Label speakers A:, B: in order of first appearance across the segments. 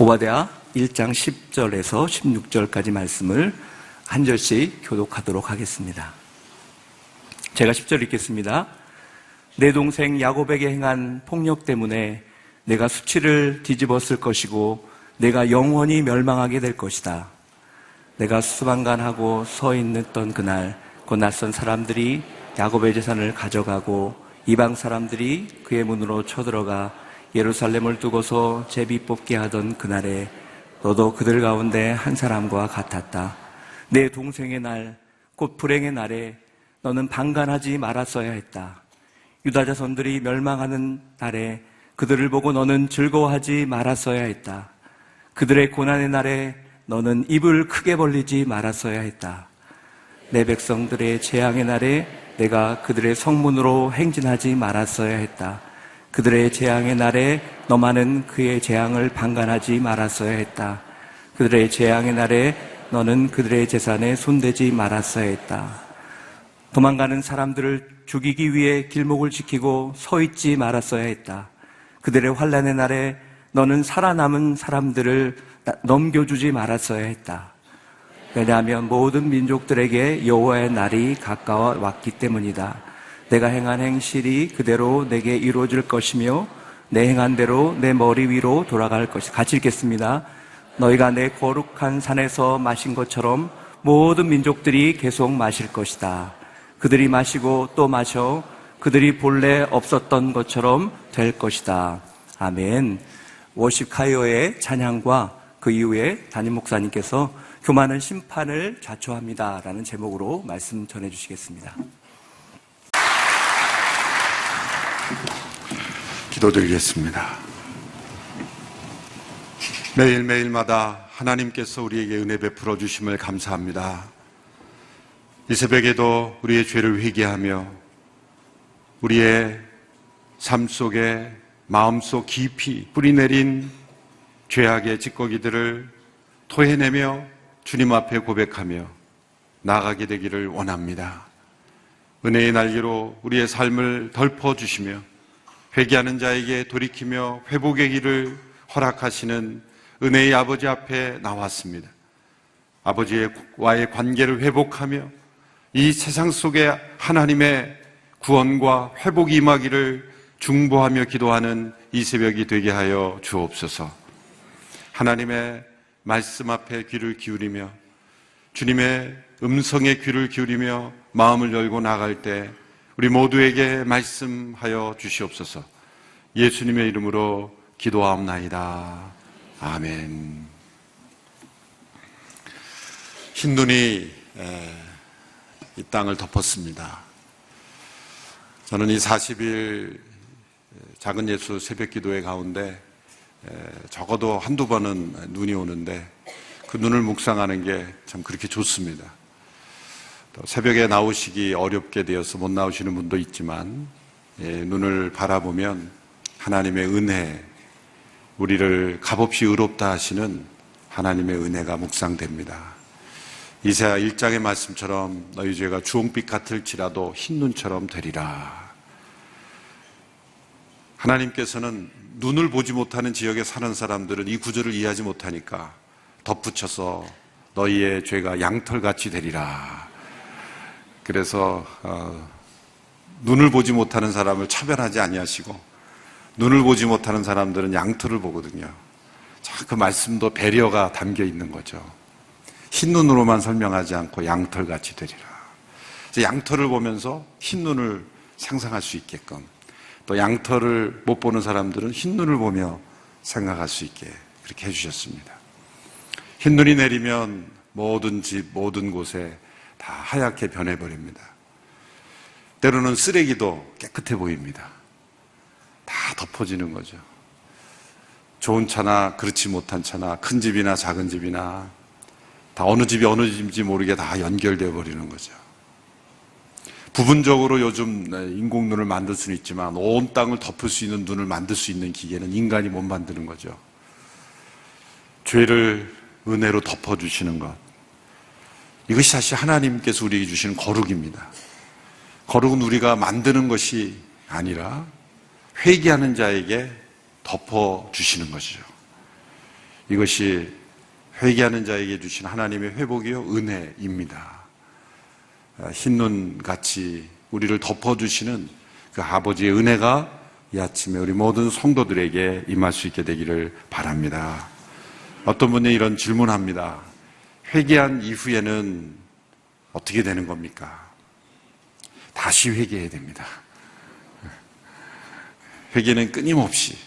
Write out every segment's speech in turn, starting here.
A: 오바댜 1장 10절에서 16절까지 말씀을 한 절씩 교독하도록 하겠습니다. 제가 10절 읽겠습니다. 내 동생 야곱에게 행한 폭력 때문에 내가 수치를 뒤집었을 것이고 내가 영원히 멸망하게 될 것이다. 내가 수방관하고 서 있던 그날 곧 낯선 사람들이 야곱의 재산을 가져가고 이방 사람들이 그의 문으로 쳐들어가 예루살렘을 두고서 제비 뽑게 하던 그날에 너도 그들 가운데 한 사람과 같았다. 내 동생의 날, 곧 불행의 날에 너는 방관하지 말았어야 했다. 유다 자손들이 멸망하는 날에 그들을 보고 너는 즐거워하지 말았어야 했다. 그들의 고난의 날에 너는 입을 크게 벌리지 말았어야 했다. 내 백성들의 재앙의 날에 내가 그들의 성문으로 행진하지 말았어야 했다. 그들의 재앙의 날에 너만은 그의 재앙을 방관하지 말았어야 했다. 그들의 재앙의 날에 너는 그들의 재산에 손대지 말았어야 했다. 도망가는 사람들을 죽이기 위해 길목을 지키고 서 있지 말았어야 했다. 그들의 환난의 날에 너는 살아남은 사람들을 넘겨주지 말았어야 했다. 왜냐하면 모든 민족들에게 여호와의 날이 가까워 왔기 때문이다. 내가 행한 행실이 그대로 내게 이루어질 것이며 내 행한 대로 내 머리 위로 돌아갈 것이다. 같이 읽겠습니다. 너희가 내 거룩한 산에서 마신 것처럼 모든 민족들이 계속 마실 것이다. 그들이 마시고 또 마셔 그들이 본래 없었던 것처럼 될 것이다. 아멘. 워십 카이어의 찬양과 그 이후에 담임 목사님께서 교만은 심판을 자초합니다 라는 제목으로 말씀 전해주시겠습니다.
B: 기도드리겠습니다. 매일매일마다 하나님께서 우리에게 은혜 베풀어 주심을 감사합니다. 이 새벽에도 우리의 죄를 회개하며 우리의 삶 속에 마음속 깊이 뿌리내린 죄악의 찌꺼기들을 토해내며 주님 앞에 고백하며 나아가게 되기를 원합니다. 은혜의 날개로 우리의 삶을 덮어주시며 회개하는 자에게 돌이키며 회복의 길을 허락하시는 은혜의 아버지 앞에 나왔습니다. 아버지와의 관계를 회복하며 이 세상 속에 하나님의 구원과 회복이 임하기를 중보하며 기도하는 이 새벽이 되게 하여 주옵소서. 하나님의 말씀 앞에 귀를 기울이며 주님의 음성에 귀를 기울이며 마음을 열고 나갈 때 우리 모두에게 말씀하여 주시옵소서. 예수님의 이름으로 기도하옵나이다. 아멘. 흰 눈이 이 땅을 덮었습니다. 저는 이 40일 작은 예수 새벽 기도회 가운데 적어도 한두 번은 눈이 오는데 그 눈을 묵상하는 게 참 그렇게 좋습니다. 또 새벽에 나오시기 어렵게 되어서 못 나오시는 분도 있지만 눈을 바라보면 하나님의 은혜, 우리를 값없이 의롭다 하시는 하나님의 은혜가 묵상됩니다. 이사야 1장의 말씀처럼 너희 죄가 주홍빛 같을지라도 흰 눈처럼 되리라. 하나님께서는 눈을 보지 못하는 지역에 사는 사람들은 이 구절을 이해하지 못하니까 덧붙여서 너희의 죄가 양털같이 되리라. 그래서 눈을 보지 못하는 사람을 차별하지 아니하시고 눈을 보지 못하는 사람들은 양털을 보거든요. 자, 그 말씀도 배려가 담겨 있는 거죠. 흰 눈으로만 설명하지 않고 양털같이 되리라. 양털을 보면서 흰 눈을 상상할 수 있게끔, 또 양털을 못 보는 사람들은 흰 눈을 보며 생각할 수 있게 그렇게 해주셨습니다. 흰 눈이 내리면 모든 집, 모든 곳에 다 하얗게 변해버립니다. 때로는 쓰레기도 깨끗해 보입니다. 다 덮어지는 거죠. 좋은 차나 그렇지 못한 차나 큰 집이나 작은 집이나 다 어느 집이 어느 집인지 모르게 다 연결되어 버리는 거죠. 부분적으로 요즘 인공눈을 만들 수는 있지만 온 땅을 덮을 수 있는 눈을 만들 수 있는 기계는 인간이 못 만드는 거죠. 죄를 은혜로 덮어주시는 것, 이것이 사실 하나님께서 우리에게 주시는 거룩입니다. 거룩은 우리가 만드는 것이 아니라 회개하는 자에게 덮어주시는 것이죠. 이것이 회개하는 자에게 주신 하나님의 회복이요 은혜입니다. 흰눈 같이 우리를 덮어주시는 그 아버지의 은혜가 이 아침에 우리 모든 성도들에게 임할 수 있게 되기를 바랍니다. 어떤 분이 이런 질문합니다. 회개한 이후에는 어떻게 되는 겁니까? 다시 회개해야 됩니다. 회개는 끊임없이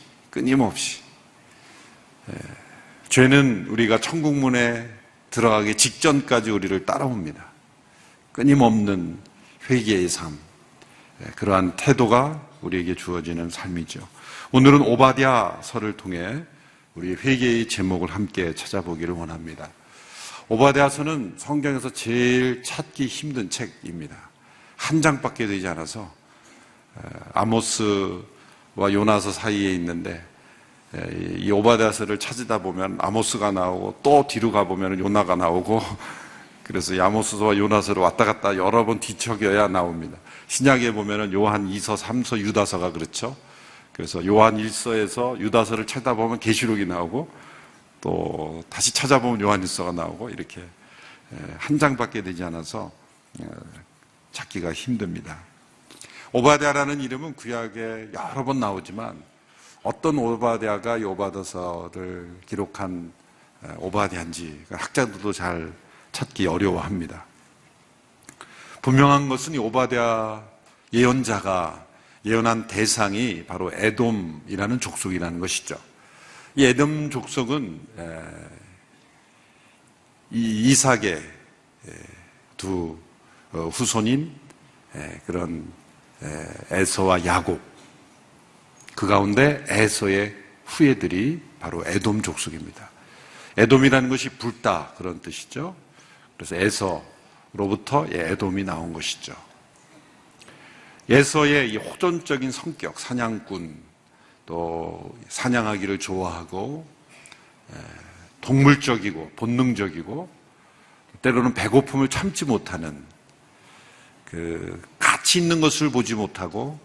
B: 죄는 우리가 천국문에 들어가기 직전까지 우리를 따라옵니다. 끊임없는 회개의 삶, 그러한 태도가 우리에게 주어지는 삶이죠. 오늘은 오바댜서를 통해 우리 회개의 제목을 함께 찾아보기를 원합니다. 오바댜서는 성경에서 제일 찾기 힘든 책입니다. 한 장밖에 되지 않아서 아모스와 요나서 사이에 있는데 이 오바댜서를 찾으다 보면 아모스가 나오고 또 뒤로 가보면 요나가 나오고 그래서 아모스와 요나서를 왔다 갔다 여러 번 뒤척여야 나옵니다. 신약에 보면 요한 2서, 3서, 유다서가 그렇죠. 그래서 요한 1서에서 유다서를 찾아보면 계시록이 나오고 또 다시 찾아보면 요한 1서가 나오고 이렇게 한 장밖에 되지 않아서 찾기가 힘듭니다. 오바댜라는 이름은 구약에 여러 번 나오지만 어떤 오바댜가 이 오바댜서를 기록한 오바댜인지 학자들도 잘 찾기 어려워합니다. 분명한 것은 이 오바댜 예언자가 예언한 대상이 바로 에돔이라는 족속이라는 것이죠. 이 에돔 족속은 이 이삭의 두 후손인 그런 에서와 야곱, 그 가운데 에서의 후예들이 바로 에돔 족속입니다. 에돔이라는 것이 붉다 그런 뜻이죠. 그래서 에서로부터 에돔이 나온 것이죠. 에서의 이 호전적인 성격, 사냥꾼, 또 사냥하기를 좋아하고 동물적이고 본능적이고 때로는 배고픔을 참지 못하는 그 가치 있는 것을 보지 못하고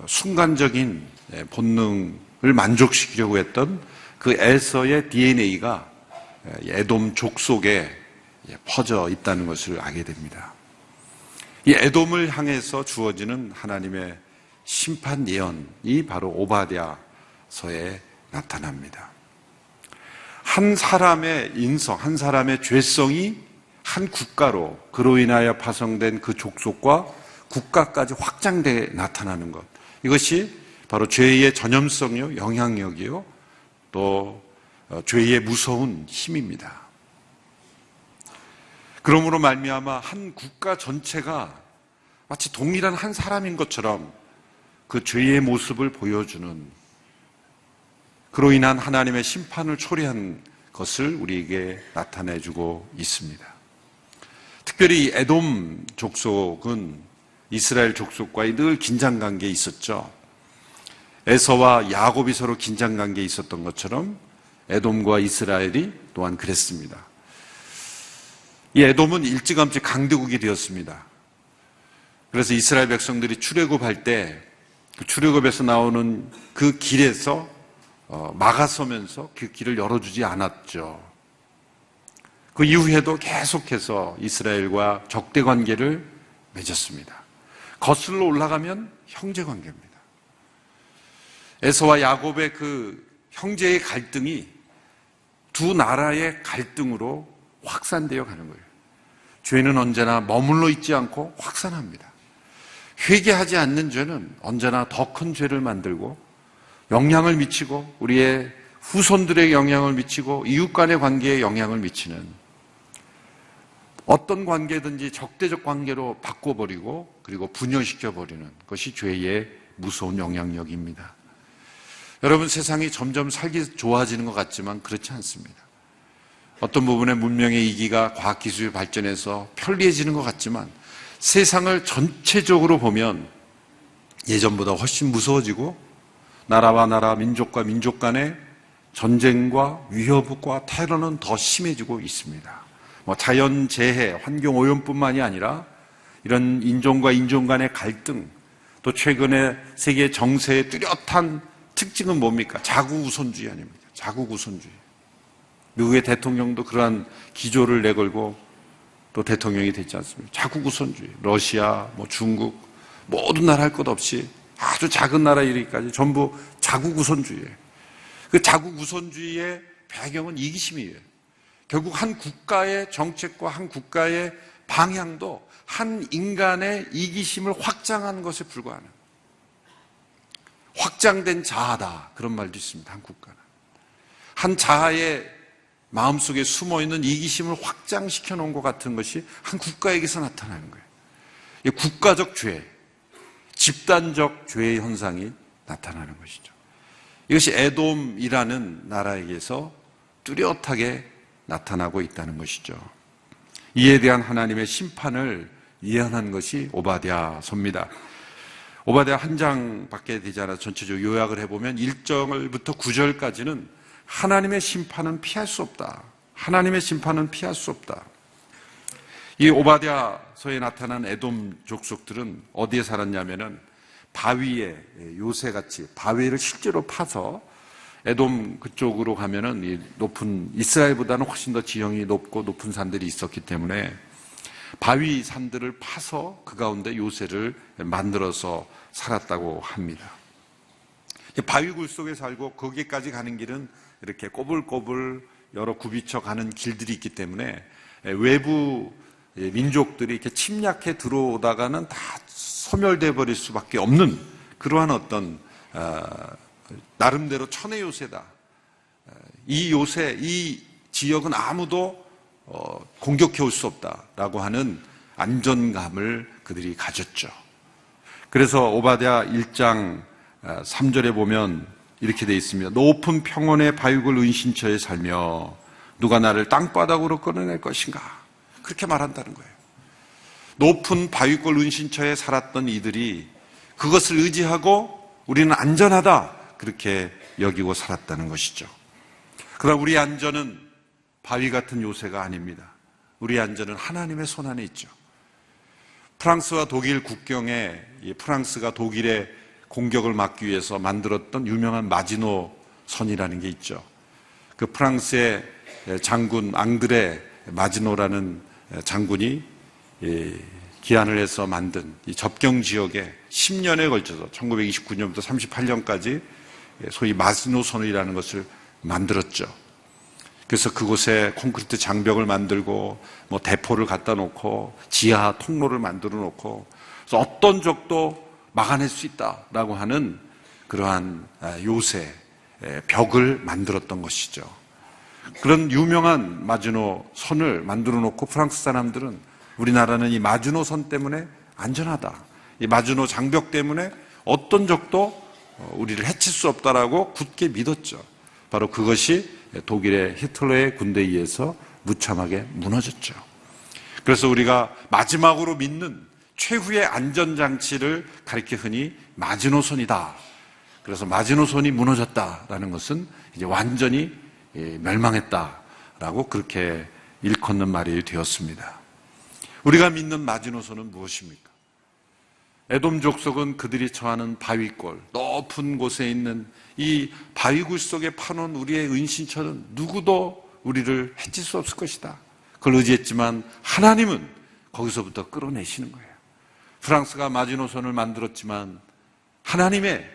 B: 순간적인 본능을 만족시키려고 했던 그 에서의 DNA가 에돔 족속에 퍼져 있다는 것을 알게 됩니다. 이 에돔을 향해서 주어지는 하나님의 심판 예언이 바로 오바댜서에 나타납니다. 한 사람의 인성, 한 사람의 죄성이 한 국가로 그로 인하여 파송된 그 족속과 국가까지 확장되어 나타나는 것. 이것이 바로 죄의 전염성이요, 영향력이요, 또 죄의 무서운 힘입니다. 그러므로 말미암아 한 국가 전체가 마치 동일한 한 사람인 것처럼 그 죄의 모습을 보여주는, 그로 인한 하나님의 심판을 초래한 것을 우리에게 나타내주고 있습니다. 특별히 이 에돔 족속은 이스라엘 족속과의 늘 긴장관계에 있었죠. 에서와 야곱이 서로 긴장관계에 있었던 것처럼 에돔과 이스라엘이 또한 그랬습니다. 이 에돔은 일찌감치 강대국이 되었습니다. 그래서 이스라엘 백성들이 출애굽할 때 그 출애굽에서 나오는 그 길에서 막아서면서 그 길을 열어주지 않았죠. 그 이후에도 계속해서 이스라엘과 적대 관계를 맺었습니다. 거슬러 올라가면 형제 관계입니다. 에서와 야곱의 그 형제의 갈등이 두 나라의 갈등으로 확산되어 가는 거예요. 죄는 언제나 머물러 있지 않고 확산합니다. 회개하지 않는 죄는 언제나 더 큰 죄를 만들고 영향을 미치고 우리의 후손들에게 영향을 미치고 이웃 간의 관계에 영향을 미치는, 어떤 관계든지 적대적 관계로 바꿔버리고 그리고 분열시켜버리는 것이 죄의 무서운 영향력입니다. 여러분, 세상이 점점 살기 좋아지는 것 같지만 그렇지 않습니다. 어떤 부분에 문명의 이기가 과학기술이 발전해서 편리해지는 것 같지만 세상을 전체적으로 보면 예전보다 훨씬 무서워지고 나라와 나라, 민족과 민족 간의 전쟁과 위협과 테러는 더 심해지고 있습니다. 자연재해, 환경오염뿐만이 아니라 이런 인종과 인종 간의 갈등, 또 최근에 세계 정세의 뚜렷한 특징은 뭡니까? 자국우선주의 아닙니까? 자국우선주의. 미국의 대통령도 그러한 기조를 내걸고 또 대통령이 됐지 않습니까? 자국 우선주의, 러시아, 중국, 모든 나라 할 것 없이 아주 작은 나라 이르기까지 전부 자국 우선주의예요. 그 자국 우선주의의 배경은 이기심이에요. 결국 한 국가의 정책과 한 국가의 방향도 한 인간의 이기심을 확장하는 것에 불과하는 확장된 자아다, 그런 말도 있습니다. 한 국가는 한 자아의 마음속에 숨어있는 이기심을 확장시켜 놓은 것 같은 것이 한 국가에게서 나타나는 거예요. 이 국가적 죄, 집단적 죄의 현상이 나타나는 것이죠. 이것이 에돔이라는 나라에게서 뚜렷하게 나타나고 있다는 것이죠. 이에 대한 하나님의 심판을 예언한 것이 오바댜서입니다. 오바댜 한 장밖에 되지 않아서 전체적으로 요약을 해보면 1절부터 9절까지는 하나님의 심판은 피할 수 없다. 하나님의 심판은 피할 수 없다. 이 오바댜서에 나타난 에돔 족속들은 어디에 살았냐면은 바위에 요새같이 바위를 실제로 파서 에돔 그쪽으로 가면은 이 높은 이스라엘보다는 훨씬 더 지형이 높고 높은 산들이 있었기 때문에 바위 산들을 파서 그 가운데 요새를 만들어서 살았다고 합니다. 바위굴 속에 살고 거기까지 가는 길은 이렇게 꼬불꼬불 여러 굽이쳐 가는 길들이 있기 때문에 외부 민족들이 이렇게 침략해 들어오다가는 다 소멸돼 버릴 수밖에 없는 그러한 어떤 나름대로 천의 요새다. 이 요새, 이 지역은 아무도 공격해 올 수 없다라고 하는 안전감을 그들이 가졌죠. 그래서 오바댜 1장 3절에 보면 이렇게 되어 있습니다. 높은 평원의 바위굴 은신처에 살며 누가 나를 땅바닥으로 끌어낼 것인가? 그렇게 말한다는 거예요. 높은 바위굴 은신처에 살았던 이들이 그것을 의지하고 우리는 안전하다, 그렇게 여기고 살았다는 것이죠. 그러나 우리의 안전은 바위 같은 요새가 아닙니다. 우리의 안전은 하나님의 손 안에 있죠. 프랑스와 독일 국경에 프랑스가 독일의 공격을 막기 위해서 만들었던 유명한 마지노 선이라는 게 있죠. 그 프랑스의 장군 앙드레 마지노라는 장군이 기한을 해서 만든 이 접경 지역에 10년에 걸쳐서 1929년부터 38년까지 소위 마지노 선이라는 것을 만들었죠. 그래서 그곳에 콘크리트 장벽을 만들고 대포를 갖다 놓고 지하 통로를 만들어 놓고 그래서 어떤 적도 막아낼 수 있다라고 하는 그러한 요새 벽을 만들었던 것이죠. 그런 유명한 마지노 선을 만들어 놓고 프랑스 사람들은 우리나라는 이 마지노 선 때문에 안전하다, 이 마지노 장벽 때문에 어떤 적도 우리를 해칠 수 없다라고 굳게 믿었죠. 바로 그것이 독일의 히틀러의 군대에 의해서 무참하게 무너졌죠. 그래서 우리가 마지막으로 믿는 최후의 안전장치를 가리켜 흔히 마지노선이다. 그래서 마지노선이 무너졌다라는 것은 이제 완전히 멸망했다라고 그렇게 일컫는 말이 되었습니다. 우리가 믿는 마지노선은 무엇입니까? 에돔 족속은 그들이 처하는 바위골, 높은 곳에 있는 이 바위굴 속에 파놓은 우리의 은신처는 누구도 우리를 해칠 수 없을 것이다. 그걸 의지했지만 하나님은 거기서부터 끌어내시는 거예요. 프랑스가 마지노선을 만들었지만 하나님의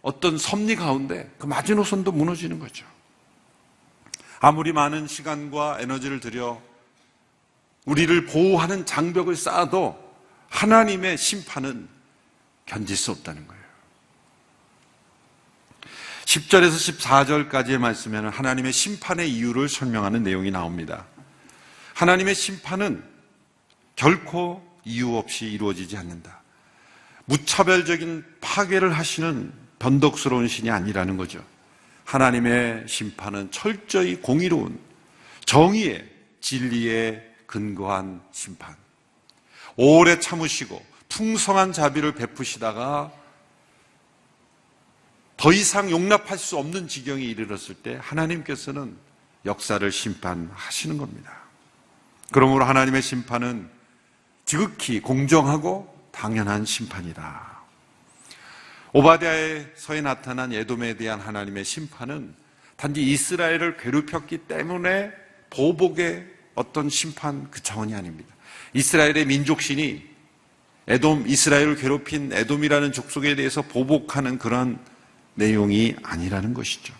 B: 어떤 섭리 가운데 그 마지노선도 무너지는 거죠. 아무리 많은 시간과 에너지를 들여 우리를 보호하는 장벽을 쌓아도 하나님의 심판은 견딜 수 없다는 거예요. 10절에서 14절까지의 말씀에는 하나님의 심판의 이유를 설명하는 내용이 나옵니다. 하나님의 심판은 결코 이유 없이 이루어지지 않는다. 무차별적인 파괴를 하시는 변덕스러운 신이 아니라는 거죠. 하나님의 심판은 철저히 공의로운 정의의 진리에 근거한 심판. 오래 참으시고 풍성한 자비를 베푸시다가 더 이상 용납할 수 없는 지경에 이르렀을 때 하나님께서는 역사를 심판하시는 겁니다. 그러므로 하나님의 심판은 지극히 공정하고 당연한 심판이다. 오바댜의 서에 나타난 에돔에 대한 하나님의 심판은 단지 이스라엘을 괴롭혔기 때문에 보복의 어떤 심판 그 차원이 아닙니다. 이스라엘의 민족신이 이스라엘을 괴롭힌 에돔이라는 족속에 대해서 보복하는 그런 내용이 아니라는 것이죠.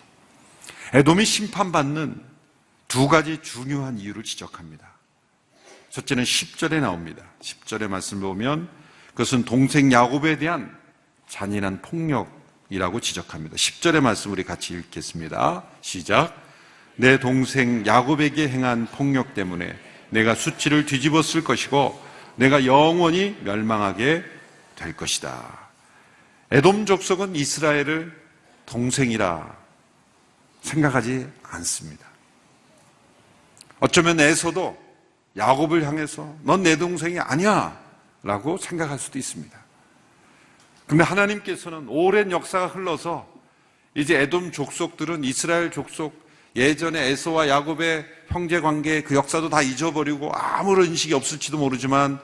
B: 에돔이 심판받는 두 가지 중요한 이유를 지적합니다. 첫째는 10절에 나옵니다. 10절의 말씀을 보면 그것은 동생 야곱에 대한 잔인한 폭력이라고 지적합니다. 10절의 말씀 우리 같이 읽겠습니다. 시작. 내 동생 야곱에게 행한 폭력 때문에 내가 수치를 뒤집었을 것이고 내가 영원히 멸망하게 될 것이다. 에돔 족속은 이스라엘을 동생이라 생각하지 않습니다. 어쩌면 에서도 야곱을 향해서 넌 내 동생이 아니야 라고 생각할 수도 있습니다. 그런데 하나님께서는 오랜 역사가 흘러서 이제 에돔 족속들은 이스라엘 족속 예전에 에서와 야곱의 형제관계 그 역사도 다 잊어버리고 아무런 인식이 없을지도 모르지만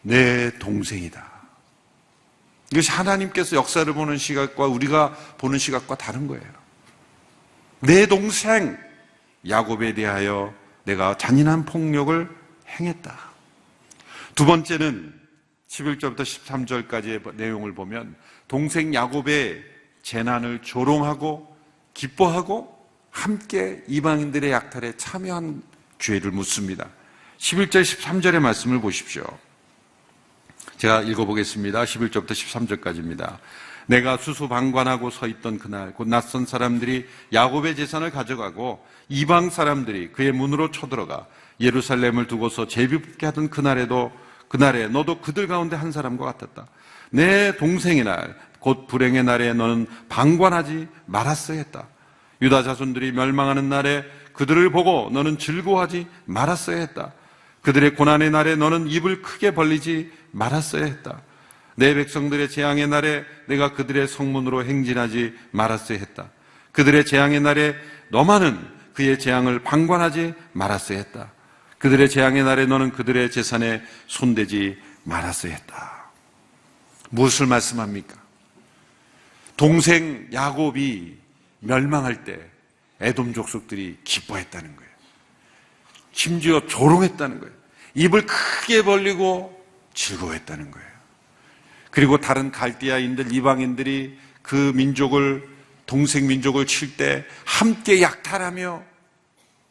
B: 내 동생이다. 이것이 하나님께서 역사를 보는 시각과 우리가 보는 시각과 다른 거예요. 내 동생 야곱에 대하여 내가 잔인한 폭력을 행했다. 두 번째는 11절부터 13절까지의 내용을 보면 동생 야곱의 재난을 조롱하고 기뻐하고 함께 이방인들의 약탈에 참여한 죄를 묻습니다. 11절 13절의 말씀을 보십시오. 제가 읽어보겠습니다. 11절부터 13절까지입니다. 내가 수수방관하고 서 있던 그날 곧 낯선 사람들이 야곱의 재산을 가져가고 이방 사람들이 그의 문으로 쳐들어가 예루살렘을 두고서 제비뽑게 하던 그날에 너도 그들 가운데 한 사람과 같았다. 내 동생의 날 곧 불행의 날에 너는 방관하지 말았어야 했다. 유다 자손들이 멸망하는 날에 그들을 보고 너는 즐거워하지 말았어야 했다. 그들의 고난의 날에 너는 입을 크게 벌리지 말았어야 했다. 내 백성들의 재앙의 날에 내가 그들의 성문으로 행진하지 말았어야 했다. 그들의 재앙의 날에 너만은 그의 재앙을 방관하지 말았어야 했다. 그들의 재앙의 날에 너는 그들의 재산에 손대지 말았어야 했다. 무엇을 말씀합니까? 동생 야곱이 멸망할 때 에돔 족속들이 기뻐했다는 거예요. 심지어 조롱했다는 거예요. 입을 크게 벌리고 즐거워했다는 거예요. 그리고 다른 갈대아인들, 이방인들이 그 민족을, 동생 민족을 칠 때 함께 약탈하며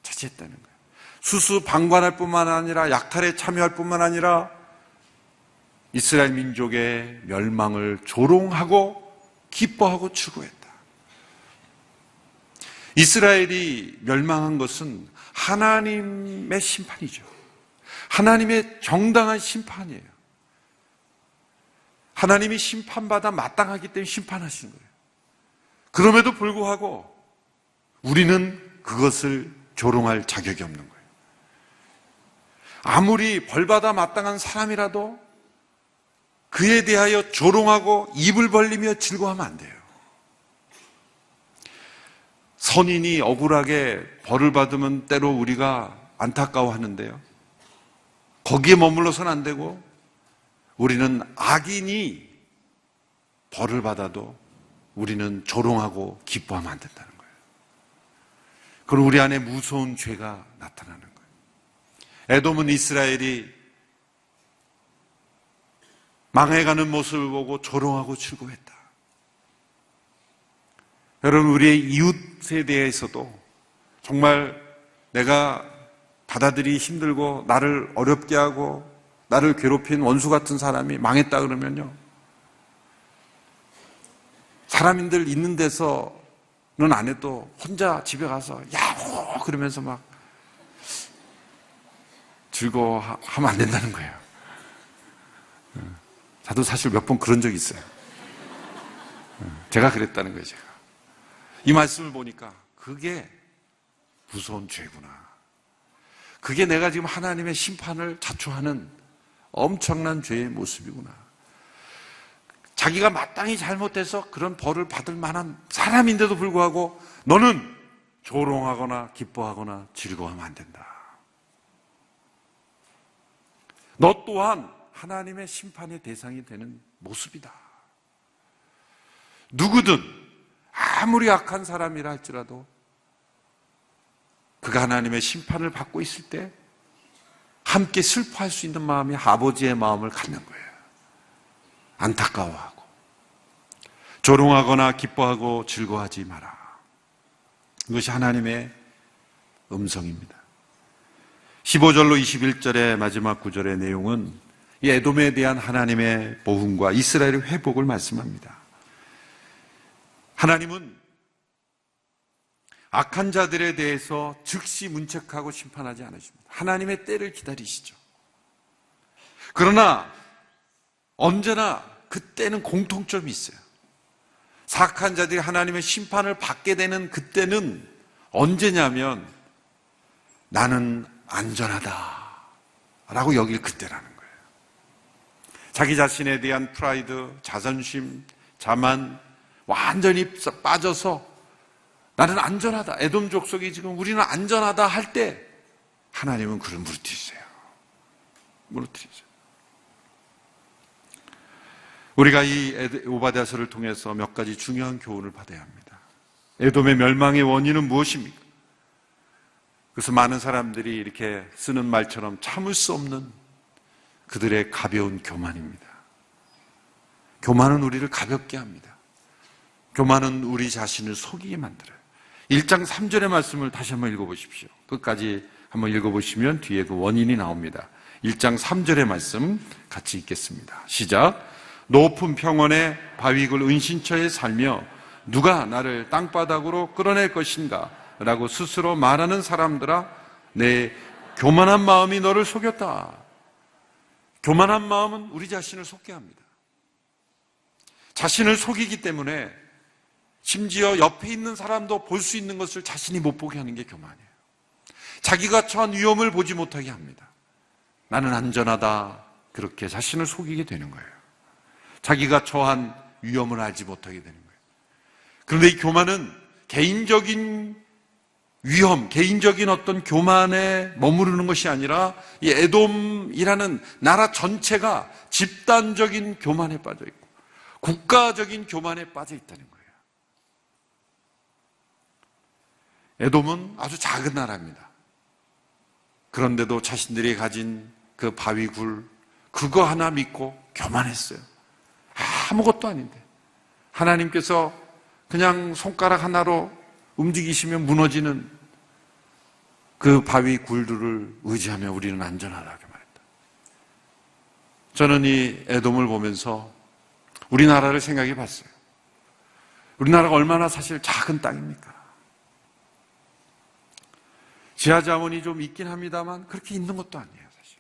B: 차지했다는 거예요. 수수방관할 뿐만 아니라 약탈에 참여할 뿐만 아니라 이스라엘 민족의 멸망을 조롱하고 기뻐하고 추구했다. 이스라엘이 멸망한 것은 하나님의 심판이죠. 하나님의 정당한 심판이에요. 하나님이 심판받아 마땅하기 때문에 심판하시는 거예요. 그럼에도 불구하고 우리는 그것을 조롱할 자격이 없는 거예요. 아무리 벌받아 마땅한 사람이라도 그에 대하여 조롱하고 입을 벌리며 즐거워하면 안 돼요. 선인이 억울하게 벌을 받으면 때로 우리가 안타까워하는데요. 거기에 머물러서는 안 되고 우리는 악인이 벌을 받아도 우리는 조롱하고 기뻐하면 안 된다는 거예요. 그럼 우리 안에 무서운 죄가 나타나는 거예요. 에돔은 이스라엘이 망해가는 모습을 보고 조롱하고 즐거워했다. 여러분, 우리의 이웃에 대해서도 정말 내가 받아들이기 힘들고 나를 어렵게 하고 나를 괴롭힌 원수 같은 사람이 망했다 그러면요, 사람인들 있는 데서는 안 해도 혼자 집에 가서 야호 그러면서 막 즐거워하면 안 된다는 거예요. 저도 사실 몇 번 그런 적이 있어요. 제가 그랬다는 거예요. 제가 이 말씀을 보니까 그게 무서운 죄구나. 그게 내가 지금 하나님의 심판을 자초하는 엄청난 죄의 모습이구나. 자기가 마땅히 잘못해서 그런 벌을 받을 만한 사람인데도 불구하고 너는 조롱하거나 기뻐하거나 즐거워하면 안 된다. 너 또한 하나님의 심판의 대상이 되는 모습이다. 누구든 아무리 악한 사람이라 할지라도 그가 하나님의 심판을 받고 있을 때 함께 슬퍼할 수 있는 마음이 아버지의 마음을 갖는 거예요. 안타까워하고 조롱하거나 기뻐하고 즐거워하지 마라. 이것이 하나님의 음성입니다. 15절로 21절의 마지막 구절의 내용은 이 에돔에 대한 하나님의 보훈과 이스라엘의 회복을 말씀합니다. 하나님은 악한 자들에 대해서 즉시 문책하고 심판하지 않으십니다. 하나님의 때를 기다리시죠. 그러나 언제나 그때는 공통점이 있어요. 사악한 자들이 하나님의 심판을 받게 되는 그때는 언제냐면 나는 안전하다 라고 여길 그때라는 거예요. 자기 자신에 대한 프라이드, 자존심, 자만 완전히 빠져서 나는 안전하다. 에돔 족속이 지금 우리는 안전하다 할 때 하나님은 그를 무너뜨리세요. 무너뜨리세요. 우리가 이 오바댜서를 통해서 몇 가지 중요한 교훈을 받아야 합니다. 에돔의 멸망의 원인은 무엇입니까? 그래서 많은 사람들이 이렇게 쓰는 말처럼 참을 수 없는 그들의 가벼운 교만입니다. 교만은 우리를 가볍게 합니다. 교만은 우리 자신을 속이게 만들어요. 1장 3절의 말씀을 다시 한번 읽어보십시오. 끝까지 한번 읽어보시면 뒤에 그 원인이 나옵니다. 1장 3절의 말씀 같이 읽겠습니다. 시작. 높은 평원의 바위굴 은신처에 살며 누가 나를 땅바닥으로 끌어낼 것인가 라고 스스로 말하는 사람들아, 내 교만한 마음이 너를 속였다. 교만한 마음은 우리 자신을 속게 합니다. 자신을 속이기 때문에 심지어 옆에 있는 사람도 볼 수 있는 것을 자신이 못 보게 하는 게 교만이에요. 자기가 처한 위험을 보지 못하게 합니다. 나는 안전하다. 그렇게 자신을 속이게 되는 거예요. 자기가 처한 위험을 알지 못하게 되는 거예요. 그런데 이 교만은 개인적인 위험, 개인적인 어떤 교만에 머무르는 것이 아니라 이 에돔이라는 나라 전체가 집단적인 교만에 빠져 있고 국가적인 교만에 빠져 있다는 거예요. 에돔은 아주 작은 나라입니다. 그런데도 자신들이 가진 그 바위굴 그거 하나 믿고 교만했어요. 아무것도 아닌데 하나님께서 그냥 손가락 하나로 움직이시면 무너지는 그 바위 굴들을 의지하며 우리는 안전하다고 말했다. 저는 이 에돔을 보면서 우리나라를 생각해 봤어요. 우리나라가 얼마나 사실 작은 땅입니까? 지하 자원이 좀 있긴 합니다만 그렇게 있는 것도 아니에요, 사실.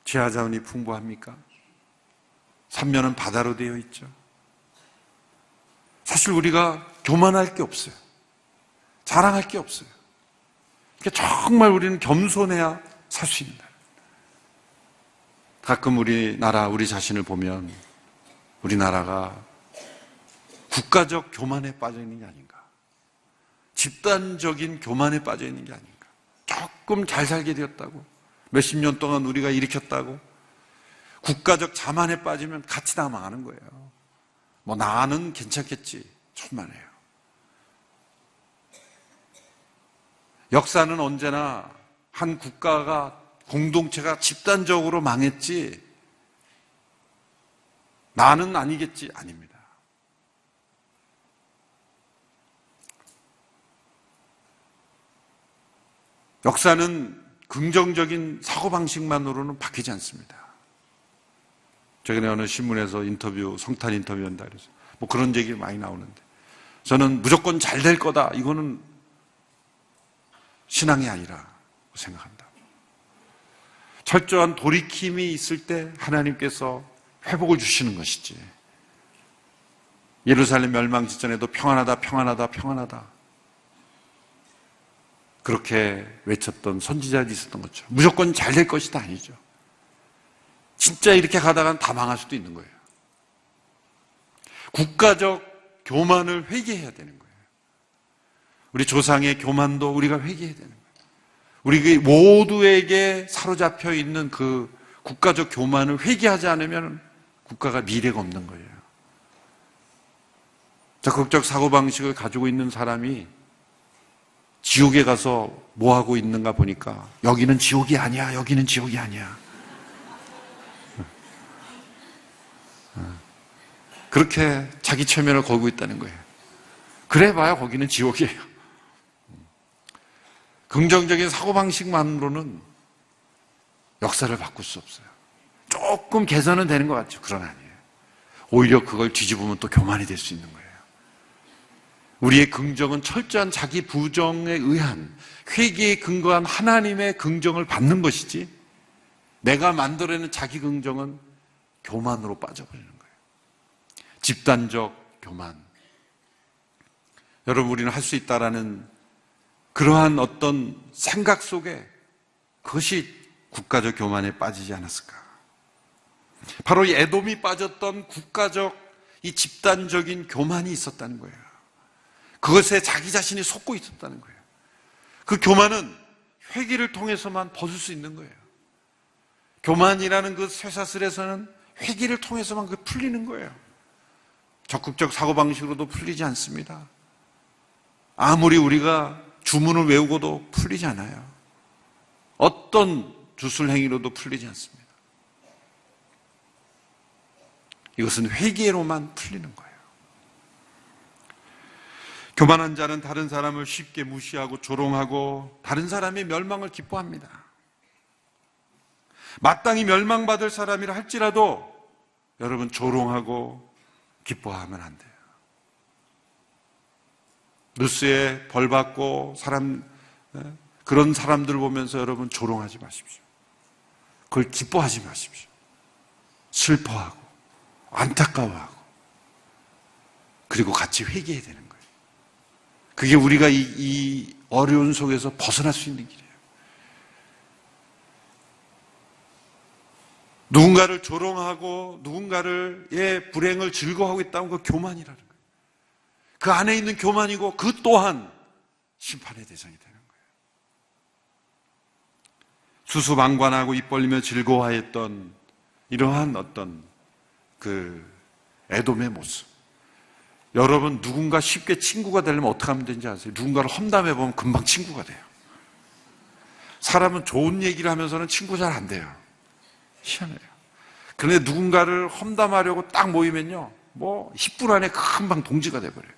B: 지하 자원이 풍부합니까? 삼면은 바다로 되어 있죠. 사실 우리가 교만할 게 없어요. 자랑할 게 없어요. 그러니까 정말 우리는 겸손해야 살 수 있는 나라. 가끔 우리나라, 우리 자신을 보면 우리나라가 국가적 교만에 빠져 있는 게 아닌가. 집단적인 교만에 빠져 있는 게 아닌가. 조금 잘 살게 되었다고. 몇십 년 동안 우리가 일으켰다고. 국가적 자만에 빠지면 같이 다 망하는 거예요. 뭐 나는 괜찮겠지. 천만에요. 역사는 언제나 한 국가가 공동체가 집단적으로 망했지 나는 아니겠지 아닙니다. 역사는 긍정적인 사고방식만으로는 바뀌지 않습니다. 최근에 어느 신문에서 성탄 인터뷰 한다 그래서 뭐 그런 얘기 많이 나오는데 저는 무조건 잘 될 거다. 이거는 신앙이 아니라 생각한다. 철저한 돌이킴이 있을 때 하나님께서 회복을 주시는 것이지. 예루살렘 멸망 직전에도 평안하다, 평안하다, 평안하다. 그렇게 외쳤던 선지자들이 있었던 것처럼 무조건 잘 될 것이다 아니죠. 진짜 이렇게 가다가는 다 망할 수도 있는 거예요. 국가적 교만을 회개해야 되는 거예요. 우리 조상의 교만도 우리가 회개해야 되는 거예요. 우리 모두에게 사로잡혀 있는 그 국가적 교만을 회개하지 않으면 국가가 미래가 없는 거예요. 적극적 사고방식을 가지고 있는 사람이 지옥에 가서 뭐 하고 있는가 보니까 여기는 지옥이 아니야, 여기는 지옥이 아니야. 그렇게 자기 최면을 걸고 있다는 거예요. 그래 봐야 거기는 지옥이에요. 긍정적인 사고방식만으로는 역사를 바꿀 수 없어요. 조금 개선은 되는 것 같죠. 그건 아니에요. 오히려 그걸 뒤집으면 또 교만이 될 수 있는 거예요. 우리의 긍정은 철저한 자기 부정에 의한 회개에 근거한 하나님의 긍정을 받는 것이지, 내가 만들어내는 자기 긍정은 교만으로 빠져버리는 거예요. 집단적 교만. 여러분, 우리는 할 수 있다라는 그러한 어떤 생각 속에 그것이 국가적 교만에 빠지지 않았을까? 바로 이 에돔이 빠졌던 국가적 이 집단적인 교만이 있었다는 거예요. 그것에 자기 자신이 속고 있었다는 거예요. 그 교만은 회개를 통해서만 벗을 수 있는 거예요. 교만이라는 그 쇠사슬에서는 회개를 통해서만 그게 풀리는 거예요. 적극적 사고방식으로도 풀리지 않습니다. 아무리 우리가 주문을 외우고도 풀리지 않아요. 어떤 주술 행위로도 풀리지 않습니다. 이것은 회개로만 풀리는 거예요. 교만한 자는 다른 사람을 쉽게 무시하고 조롱하고 다른 사람의 멸망을 기뻐합니다. 마땅히 멸망받을 사람이라 할지라도 여러분, 조롱하고 기뻐하면 안 돼요. 뉴스에 벌받고 그런 사람들 보면서 여러분 조롱하지 마십시오. 그걸 기뻐하지 마십시오. 슬퍼하고 안타까워하고 그리고 같이 회개해야 되는 거예요. 그게 우리가 이 어려운 속에서 벗어날 수 있는 길이에요. 누군가를 조롱하고 누군가의 불행을 즐거워하고 있다면 그 교만이라는 거예요. 그 안에 있는 교만이고 그 또한 심판의 대상이 되는 거예요. 수수방관하고 입 벌리며 즐거워했던 이러한 어떤 그 에돔의 모습. 여러분, 누군가 쉽게 친구가 되려면 어떻게 하면 되는지 아세요? 누군가를 험담해 보면 금방 친구가 돼요. 사람은 좋은 얘기를 하면서는 친구 잘 안 돼요. 희한해요. 그런데 누군가를 험담하려고 딱 모이면요, 10분 안에 금방 동지가 돼버려요.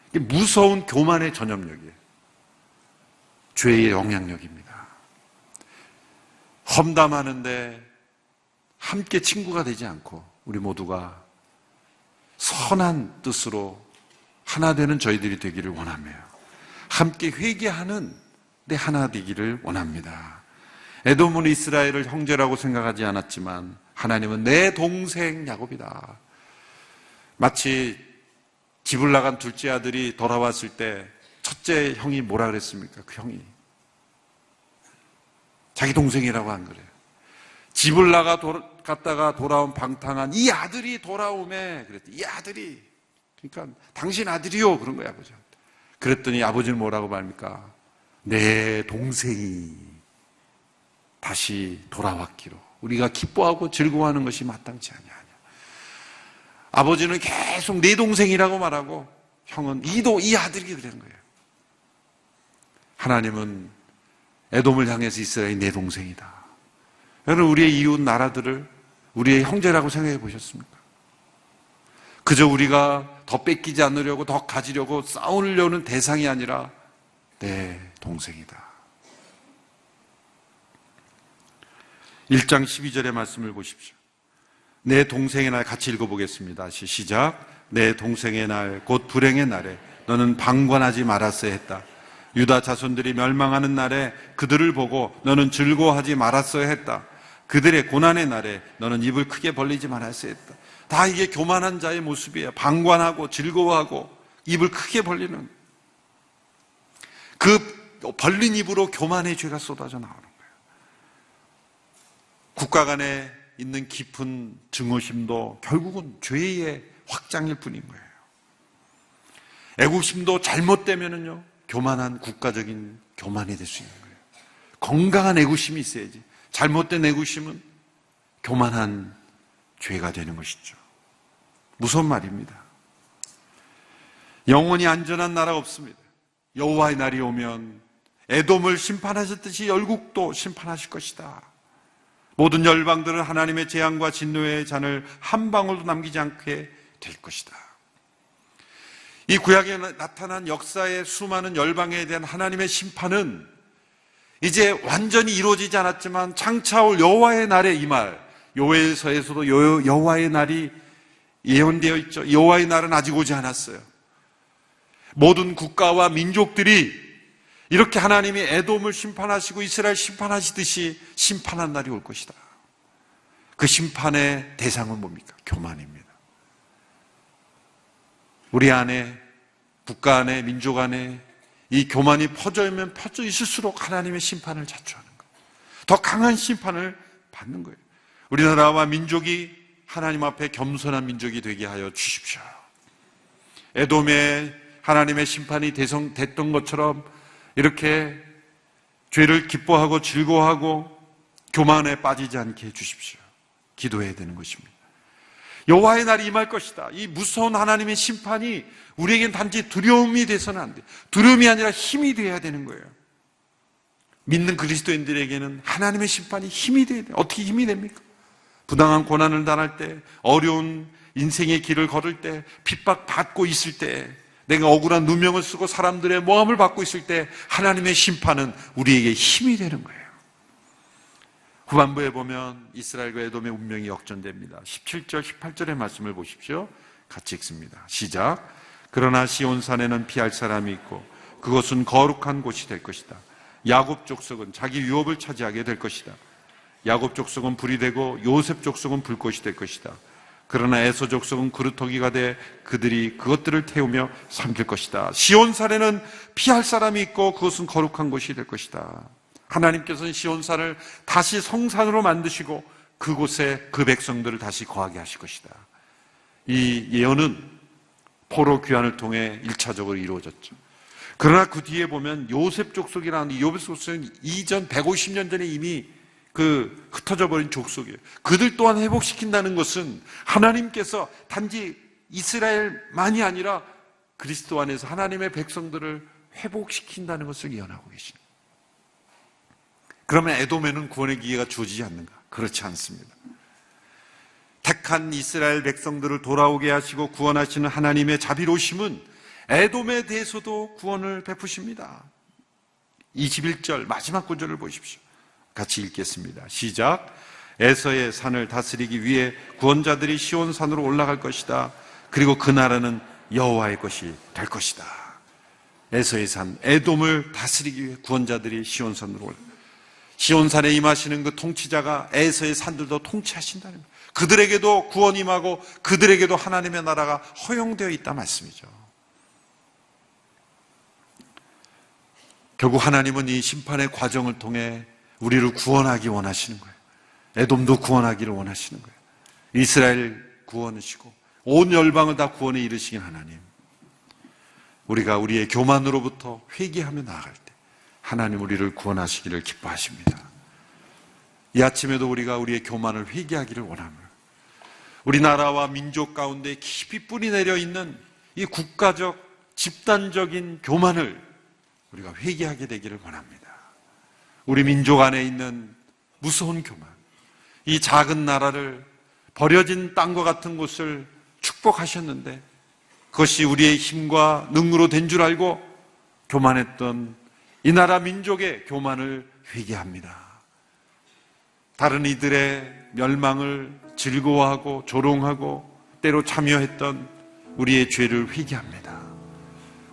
B: 이게 무서운 교만의 전염력이에요. 죄의 영향력입니다. 험담하는데 함께 친구가 되지 않고 우리 모두가 선한 뜻으로 하나 되는 저희들이 되기를 원하며 함께 회개하는 데 하나 되기를 원합니다. 에돔은 이스라엘을 형제라고 생각하지 않았지만 하나님은 내 동생 야곱이다. 마치 집을 나간 둘째 아들이 돌아왔을 때 첫째 형이 뭐라 그랬습니까? 그 형이 자기 동생이라고 한 거래요. 집을 갔다가 돌아온 방탕한 이 아들이 돌아오매 그랬더니 이 아들이, 그러니까 당신 아들이요, 그런 거야 아버지한테. 그랬더니 아버지는 뭐라고 말합니까? 내 동생이 다시 돌아왔기로 우리가 기뻐하고 즐거워하는 것이 마땅치 아니하냐. 아버지는 계속 내 동생이라고 말하고 형은 이 아들이 그런 거예요. 하나님은 에돔을 향해서 이스라엘이 내 동생이다. 여러분, 우리의 이웃 나라들을 우리의 형제라고 생각해 보셨습니까? 그저 우리가 더 뺏기지 않으려고 더 가지려고 싸우려는 대상이 아니라 내 동생이다. 1장 12절의 말씀을 보십시오. 내 동생의 날, 같이 읽어보겠습니다. 시작. 내 동생의 날, 곧 불행의 날에 너는 방관하지 말았어야 했다. 유다 자손들이 멸망하는 날에 그들을 보고 너는 즐거워하지 말았어야 했다. 그들의 고난의 날에 너는 입을 크게 벌리지 말았어야 했다. 다 이게 교만한 자의 모습이에요. 방관하고 즐거워하고 입을 크게 벌리는, 그 벌린 입으로 교만의 죄가 쏟아져 나오는 거예요. 국가 간에 있는 깊은 증오심도 결국은 죄의 확장일 뿐인 거예요. 애국심도 잘못되면은요, 교만한 국가적인 교만이 될 수 있는 거예요. 건강한 애국심이 있어야지. 잘못된 애국심은 교만한 죄가 되는 것이죠. 무서운 말입니다. 영원히 안전한 나라가 없습니다. 여호와의 날이 오면 에돔을 심판하셨듯이 열국도 심판하실 것이다. 모든 열방들은 하나님의 재앙과 진노의 잔을 한 방울도 남기지 않게 될 것이다. 이 구약에 나타난 역사의 수많은 열방에 대한 하나님의 심판은 이제 완전히 이루어지지 않았지만 장차올 여호와의 날에 임할, 요엘서에서도 여호와의 날이 예언되어 있죠. 여호와의 날은 아직 오지 않았어요. 모든 국가와 민족들이 이렇게 하나님이 에돔을 심판하시고 이스라엘 심판하시듯이 심판한 날이 올 것이다. 그 심판의 대상은 뭡니까? 교만입니다. 우리 안에, 국가 안에, 민족 안에 이 교만이 퍼져 있을수록 하나님의 심판을 자초하는 거예요. 더 강한 심판을 받는 거예요. 우리나라와 민족이 하나님 앞에 겸손한 민족이 되게 하여 주십시오. 에돔에 하나님의 심판이 됐던 것처럼 이렇게 죄를 기뻐하고 즐거워하고 교만에 빠지지 않게 해주십시오. 기도해야 되는 것입니다. 여호와의 날이 임할 것이다. 이 무서운 하나님의 심판이 우리에겐 단지 두려움이 돼서는 안 돼요. 두려움이 아니라 힘이 돼야 되는 거예요. 믿는 그리스도인들에게는 하나님의 심판이 힘이 돼야 돼요. 어떻게 힘이 됩니까? 부당한 고난을 당할 때, 어려운 인생의 길을 걸을 때, 핍박받고 있을 때, 내가 억울한 누명을 쓰고 사람들의 모함을 받고 있을 때 하나님의 심판은 우리에게 힘이 되는 거예요. 후반부에 보면 이스라엘과 에돔의 운명이 역전됩니다. 17절, 18절의 말씀을 보십시오. 같이 읽습니다. 시작. 그러나 시온산에는 피할 사람이 있고 그것은 거룩한 곳이 될 것이다. 야곱 족속은 자기 유업을 차지하게 될 것이다. 야곱 족속은 불이 되고 요셉 족속은 불꽃이 될 것이다. 그러나 에서 족속은 그루터기가 돼 그들이 그것들을 태우며 삼킬 것이다. 시온산에는 피할 사람이 있고 그것은 거룩한 곳이 될 것이다. 하나님께서는 시온산을 다시 성산으로 만드시고 그곳에 그 백성들을 다시 거하게 하실 것이다. 이 예언은 포로 귀환을 통해 1차적으로 이루어졌죠. 그러나 그 뒤에 보면 요셉 족속이라는 이 요셉 족속은 이전 150년 전에 이미 그 흩어져 버린 족속이에요. 그들 또한 회복시킨다는 것은 하나님께서 단지 이스라엘만이 아니라 그리스도 안에서 하나님의 백성들을 회복시킨다는 것을 예언하고 계십니다. 그러면 에돔에는 구원의 기회가 주어지지 않는가? 그렇지 않습니다. 택한 이스라엘 백성들을 돌아오게 하시고 구원하시는 하나님의 자비로우심은 에돔에 대해서도 구원을 베푸십니다. 21절 마지막 구절을 보십시오. 같이 읽겠습니다. 시작. 에서의 산을 다스리기 위해 구원자들이 시온산으로 올라갈 것이다. 그리고 그 나라는 여호와의 것이 될 것이다. 에서의 산, 에돔을 다스리기 위해 구원자들이 시온산으로 올라갈 것이다. 시온산에 임하시는 그 통치자가 에서의 산들도 통치하신다는 거예요. 그들에게도 구원이 임하고 그들에게도 하나님의 나라가 허용되어 있다 말씀이죠. 결국 하나님은 이 심판의 과정을 통해 우리를 구원하기 원하시는 거예요. 에돔도 구원하기를 원하시는 거예요. 이스라엘 구원이시고 온 열방을 다 구원에 이르시긴 하나님. 우리가 우리의 교만으로부터 회개하며 나아갈 때 하나님 우리를 구원하시기를 기뻐하십니다. 이 아침에도 우리가 우리의 교만을 회개하기를 원합니다. 우리나라와 민족 가운데 깊이 뿌리 내려 있는 이 국가적, 집단적인 교만을 우리가 회개하게 되기를 원합니다. 우리 민족 안에 있는 무서운 교만, 이 작은 나라를 버려진 땅과 같은 곳을 축복하셨는데 그것이 우리의 힘과 능으로 된 줄 알고 교만했던 이 나라 민족의 교만을 회개합니다. 다른 이들의 멸망을 즐거워하고 조롱하고 때로 참여했던 우리의 죄를 회개합니다.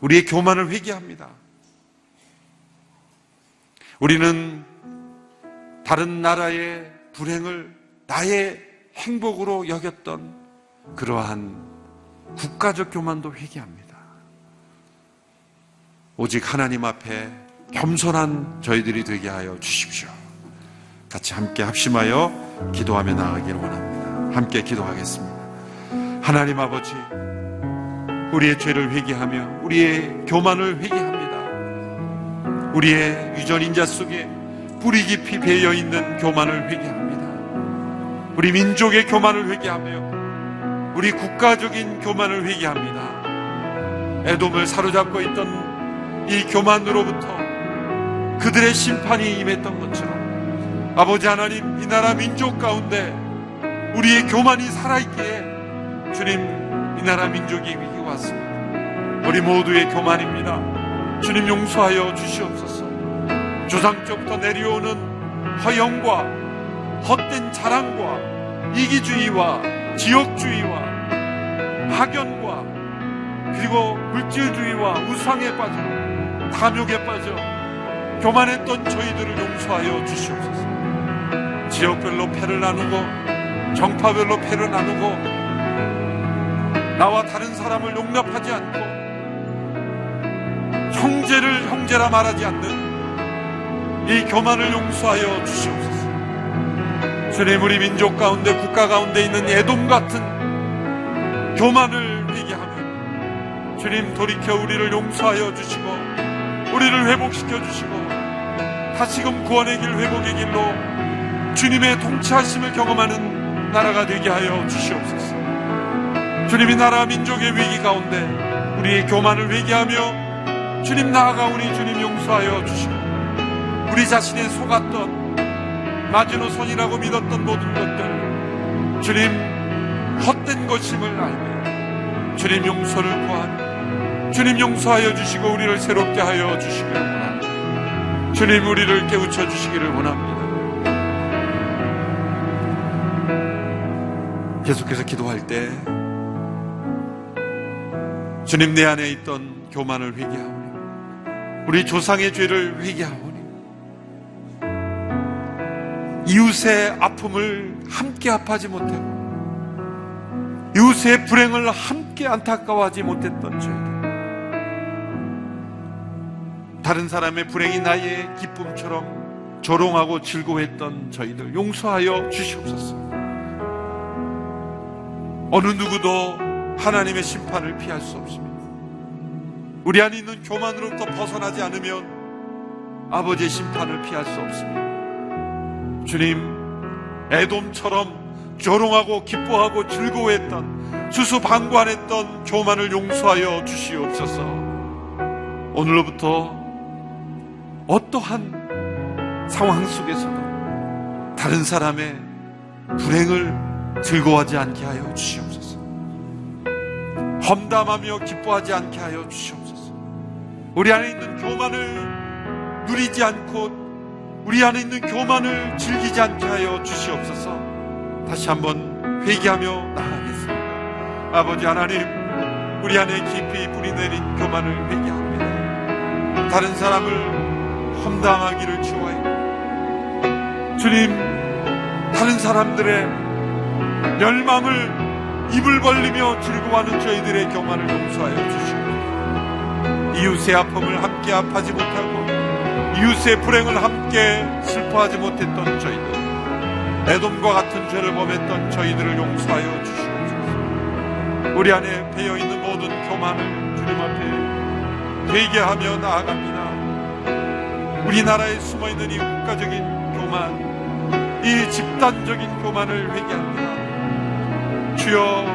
B: 우리의 교만을 회개합니다. 우리는 다른 나라의 불행을 나의 행복으로 여겼던 그러한 국가적 교만도 회개합니다. 오직 하나님 앞에 겸손한 저희들이 되게 하여 주십시오. 같이 함께 합심하여 기도하며 나아가기를 원합니다. 함께 기도하겠습니다. 하나님 아버지, 우리의 죄를 회개하며 우리의 교만을 회개합니다. 우리의 유전 인자 속에 뿌리 깊이 배어있는 교만을 회개합니다. 우리 민족의 교만을 회개하며 우리 국가적인 교만을 회개합니다. 에돔을 사로잡고 있던 이 교만으로부터 그들의 심판이 임했던 것처럼 아버지 하나님, 이 나라 민족 가운데 우리의 교만이 살아있기에 주님, 이 나라 민족이 위기가 왔습니다. 우리 모두의 교만입니다. 주님 용서하여 주시옵소서. 조상적부터 내려오는 허영과 헛된 자랑과 이기주의와 지역주의와 학연과 그리고 물질주의와 우상에 빠져 탐욕에 빠져 교만했던 저희들을 용서하여 주시옵소서. 지역별로 패를 나누고 정파별로 패를 나누고 나와 다른 사람을 용납하지 않고 형제를 형제라 말하지 않는 이 교만을 용서하여 주시옵소서. 주님, 우리 민족 가운데 국가 가운데 있는 에돔 같은 교만을 회개하며 주님 돌이켜 우리를 용서하여 주시고 우리를 회복시켜 주시고 다시금 구원의 길, 회복의 길로 주님의 통치하심을 경험하는 나라가 되게 하여 주시옵소서. 주님이 나라 민족의 위기 가운데 우리의 교만을 회개하며 주님 나아가오니 주님 용서하여 주시고 우리 자신의 속았던 마지노선이라고 믿었던 모든 것들 주님 헛된 것임을 알며 주님 용서를 구하며 주님 용서하여 주시고 우리를 새롭게 하여 주시기를 원합니다. 주님 우리를 깨우쳐 주시기를 원합니다. 계속해서 기도할 때 주님, 내 안에 있던 교만을 회개하오니 우리 조상의 죄를 회개하오니 이웃의 아픔을 함께 아파하지 못하고 이웃의 불행을 함께 안타까워하지 못했던 저희들, 다른 사람의 불행이 나의 기쁨처럼 조롱하고 즐거워했던 저희들 용서하여 주시옵소서. 어느 누구도 하나님의 심판을 피할 수 없습니다. 우리 안에 있는 교만으로부터 벗어나지 않으면 아버지의 심판을 피할 수 없습니다. 주님, 에돔처럼 조롱하고 기뻐하고 즐거워했던 수수방관했던 교만을 용서하여 주시옵소서. 오늘로부터 어떠한 상황 속에서도 다른 사람의 불행을 즐거워하지 않게 하여 주시옵소서. 험담하며 기뻐하지 않게 하여 주시옵소서. 우리 안에 있는 교만을 누리지 않고 우리 안에 있는 교만을 즐기지 않게 하여 주시옵소서. 다시 한번 회개하며 나아가겠습니다. 아버지 하나님, 우리 안에 깊이 뿌리 내린 교만을 회개합니다. 다른 사람을 험담하기를 좋아해 주님, 다른 사람들의 멸망을 입을 벌리며 즐거워하는 저희들의 교만을 용서하여 주시옵소서. 이웃의 아픔을 함께 아파하지 못하고 이웃의 불행을 함께 슬퍼하지 못했던 저희들, 에돔과 같은 죄를 범했던 저희들을 용서하여 주시옵소서. 우리 안에 배어있는 모든 교만을 주님 앞에 회개하며 나아갑니다. 우리나라에 숨어있는 이 국가적인 교만, 이 집단적인 교만을 회개합니다. 주여,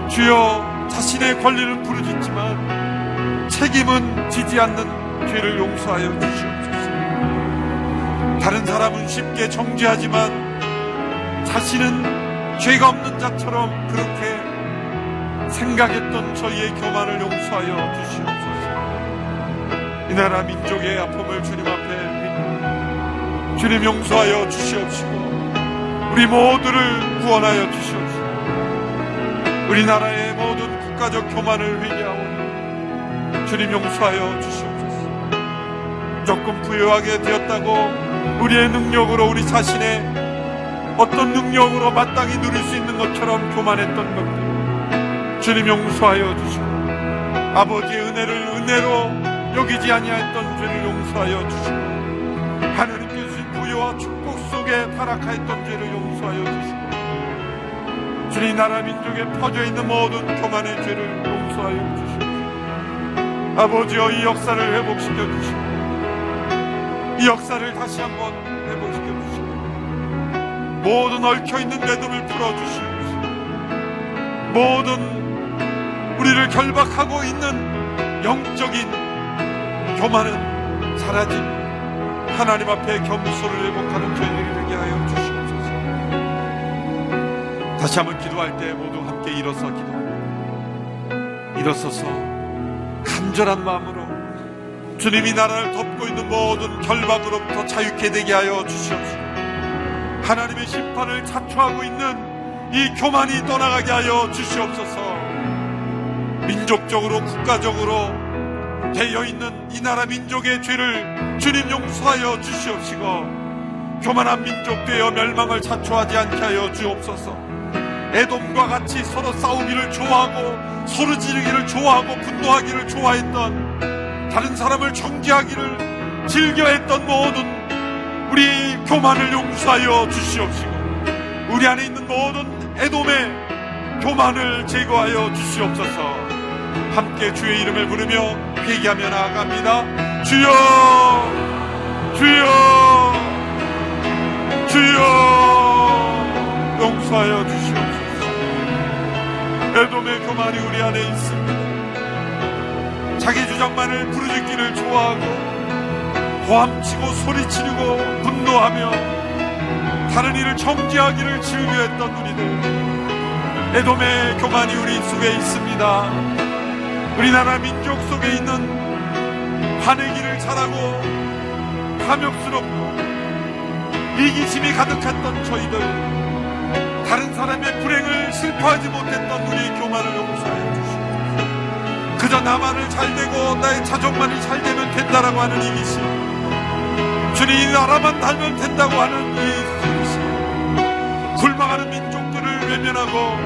B: 주여, 자신의 권리를 부르짖지만 책임은 지지 않는 죄를 용서하여 주시옵소서. 다른 사람은 쉽게 정죄하지만 자신은 죄가 없는 자처럼 그렇게 생각했던 저희의 교만을 용서하여 주시옵소서. 이 나라 민족의 아픔을 주님 앞에 주님 용서하여 주시옵시고 우리 모두를 구원하여 주시옵소서. 우리나라의 모든 국가적 교만을 회개하오니 주님 용서하여 주시옵소서. 조금 부유하게 되었다고 우리의 능력으로 우리 자신의 어떤 능력으로 마땅히 누릴 수 있는 것처럼 교만했던 것들 주님 용서하여 주시고 아버지의 은혜를 은혜로 여기지 아니하였던 죄를 용서하여 주시고 하나님께 주신 부유와 축복 속에 타락하였던 죄를 용서하여 주시고 주님 나라 민족에 퍼져있는 모든 교만의 죄를 용서하여 주시고 아버지여 이 역사를 회복시켜 주시고 이 역사를 다시 한번 회복시켜 주시고 모든 얽혀있는 매듭을 풀어주시옵소서. 모든 우리를 결박하고 있는 영적인 교만은 사라진 하나님 앞에 겸손을 회복하는 저희들이 되게 하여 주시옵소서. 다시 한번 기도할 때 모두 함께 일어서 기도합니다. 일어서서 간절한 마음으로 주님이 나라를 덮고 있는 모든 결박으로부터 자유케 되게 하여 주시옵소서. 하나님의 심판을 자초하고 있는 이 교만이 떠나가게 하여 주시옵소서. 민족적으로 국가적으로 되어있는 이 나라 민족의 죄를 주님 용서하여 주시옵시고, 교만한 민족 되어 멸망을 자초하지 않게 하여 주옵소서. 에돔과 같이 서로 싸우기를 좋아하고 소리 지르기를 좋아하고 분노하기를 좋아했던, 다른 사람을 정죄하기를 즐겨했던 모든 우리 교만을 용서하여 주시옵시고, 우리 안에 있는 모든 에돔의 교만을 제거하여 주시옵소서. 함께 주의 이름을 부르며 회개하며 나아갑니다. 주여, 주여, 주여, 용서하여 주시옵소서. 에돔의 교만이 우리 안에 있습니다. 자기 주장만을 부르짖기를 좋아하고 고함치고 소리치고 분노하며 다른 이를 정죄하기를 즐겨했던 우리들, 에돔의 교만이 우리 속에 있습니다. 우리나라 민족 속에 있는 화내기를 잘하고 탐욕스럽고 이기심이 가득했던 저희들, 다른 사람의 불행을 슬퍼하지 못했던 우리의 교만을 용서하여 주시옵소서. 그저 나만을 잘되고 나의 자족만이 잘되면 된다라고 하는 이기심, 주님 이 나라만 달면 된다고 하는 이 이기심, 굴망하는 민족들을 외면하고